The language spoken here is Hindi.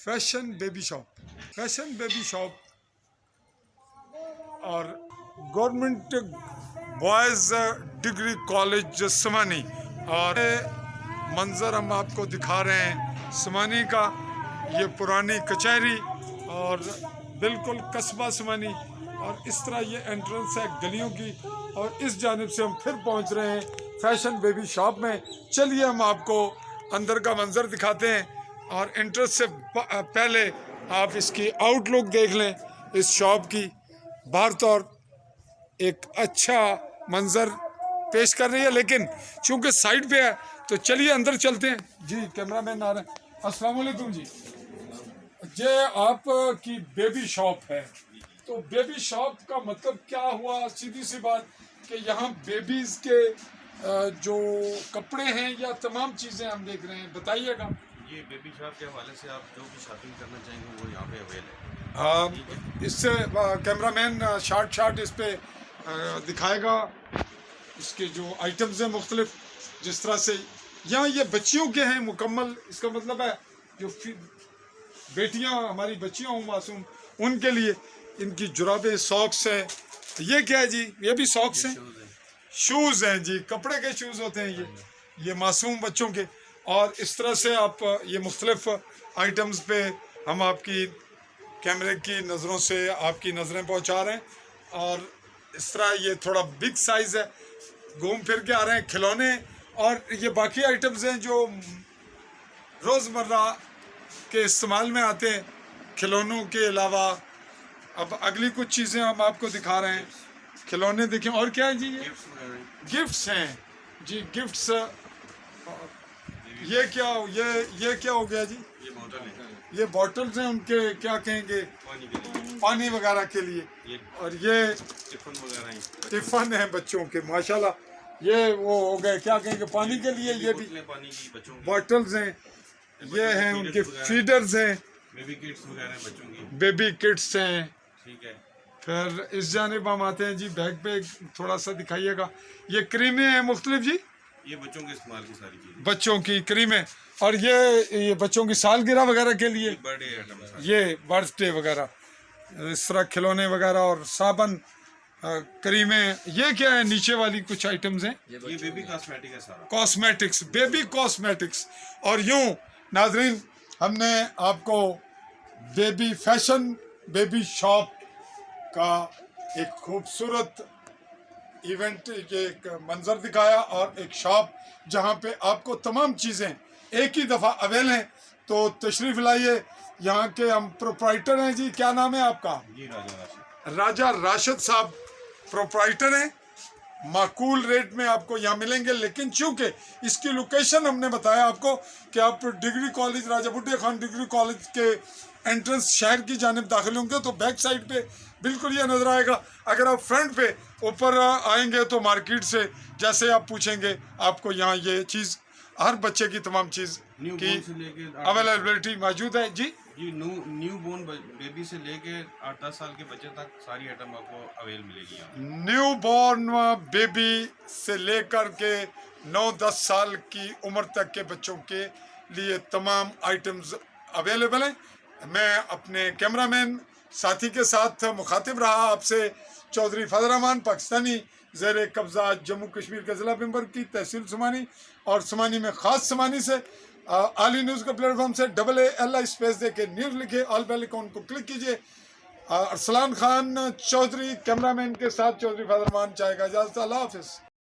फैशन बेबी शॉप और गवर्नमेंट बॉयज़ डिग्री कॉलेज समानी। और मंज़र हम आपको दिखा रहे हैं समानी का। ये पुरानी कचहरी और बिल्कुल कस्बा समानी, और इस तरह ये एंट्रेंस है गलियों की। और इस जानिब से हम फिर पहुंच रहे हैं फैशन बेबी शॉप में। चलिए हम आपको अंदर का मंजर दिखाते हैं, और एंट्रेंस से पहले आप इसकी आउटलुक देख लें इस शॉप की। बाहर तो एक अच्छा मंजर पेश कर रही है, लेकिन चूंकि साइड पे है तो चलिए अंदर चलते हैं। जी कैमरामैन आ रहे हैं। अस्सलाम वालेकुम जी। ये आपकी बेबी शॉप है, तो बेबी शॉप का मतलब क्या हुआ? सीधी सी बात कि यहाँ बेबीज़ के जो कपड़े हैं या तमाम चीज़ें हम देख रहे हैं, बताइएगा। ये बेबी शॉप के हवाले से आप जो भी शॉपिंग करना चाहेंगे वो यहाँ पे अवेल है। इससे कैमरामैन शार्ट इस पे दिखाएगा इसके जो आइटम्स हैं मुख्तलिफ। जिस तरह से यहाँ ये बच्चियों के हैं मुकम्मल, इसका मतलब है जो बेटियाँ हमारी बच्चियाँ हों मासूम, उनके लिए इनकी जुराबें, सॉक्स हैं। ये क्या है जी? ये भी सॉक्स हैं, शूज़ हैं जी, कपड़े के शूज़ होते हैं ये मासूम बच्चों के। और इस तरह से आप ये मुख्तलिफ आइटम्स पे हम आपकी कैमरे की नज़रों से आपकी नज़रें पहुंचा रहे हैं। और इस तरह ये थोड़ा बिग साइज़ है, घूम फिर के आ रहे हैं खिलौने। और ये बाकी आइटम्स हैं जो रोज़मर्रा के इस्तेमाल में आते हैं खिलौनों के अलावा। अब अगली कुछ चीज़ें हम आपको दिखा रहे हैं। खिलौने देखें, और क्या है जी? ये गिफ्ट्स हैं जी, गिफ्ट्स। ये क्या हो गया जी? ये बोतल है, ये बॉटल्स हैं, उनके क्या कहेंगे, पानी वगैरह के लिए। और ये टिफिन वगैरह हैं, टिफिन है बच्चों के माशाल्लाह। ये वो हो गए क्या कहेंगे, पानी के लिए। ये भी पानी की बच्चों की बॉटल्स हैं, ये हैं उनके फीडर्स हैं, बेबी किट्स वगैरह हैं बच्चों की, बेबी किट्स हैं। ठीक है। फिर इस जानिब हम आते हैं जी, बैग पे थोड़ा सा दिखाइएगा। ये क्रीमें हैं मुख्तलिफ जी, ये बच्चों के इस्तेमाल की सारी चीज़ें, बच्चों की क्रीमें। और ये बच्चों की सालगिरह वगैरह के लिए, बर्थडे आइटम, ये बर्थडे वगैरह, इस तरह खिलौने वगैरह और साबन, क्रीमें। ये क्या है नीचे वाली कुछ आइटम्स हैं? ये बेबी कॉस्मेटिक है सारा, कॉस्मेटिक्स, बेबी कॉस्मेटिक्स। और यूं नाजरीन, हमने आपको फैशन बेबी शॉप का एक खूबसूरत इवेंट, ये एक मंजर दिखाया, और एक शॉप जहां पे आपको तमाम चीज़ें एक ही दफ़ा अवेल हैं। तो तशरीफ़ लाइए। यहाँ के हम प्रोप्राइटर हैं जी, क्या नाम है आपका? जी राजा राशिद साहब प्रोप्राइटर हैं। माकूल रेट में आपको यहाँ मिलेंगे, लेकिन चूंकि इसकी लोकेशन हमने बताया आपको कि आप डिग्री कॉलेज, राजा बुड्ढे खान डिग्री कॉलेज के एंट्रेंस शहर की जानिब दाखिल होंगे तो बैक साइड पे बिल्कुल ये नज़र आएगा। अगर आप फ्रंट पे ऊपर आएंगे तो मार्केट से जैसे आप पूछेंगे आपको यहाँ ये चीज़, हर बच्चे की तमाम चीज़ की अवेलेबिलिटी मौजूद है जी। ये न्यू बोर्न बेबी से लेके 8-10 साल के बच्चे तक सारी आइटम आपको अवेल मिलेगी यहाँ। न्यू बॉर्न बेबी से लेकर के 9-10 साल की उम्र तक के बच्चों के लिए तमाम आइटम्स अवेलेबल हैं। मैं अपने कैमरामैन साथी के साथ मुखातिब रहा आपसे, चौधरी फजल रहमान, पाकिस्तानी ज़ेर कब्ज़ा जम्मू कश्मीर के ज़िला मेंबर की तहसील समानी, और समानी में ख़ास समानी से आली न्यूज़ के प्लेटफॉर्म से AALI स्पेस दे के न्यूज़ लिखे, ऑल बेल आइकॉन को क्लिक कीजिए। अरसलान खान चौधरी कैमरामैन के साथ चौधरी फजल रहमान चाहेगा इजाज़त। अल्लाह हाफ़िज़।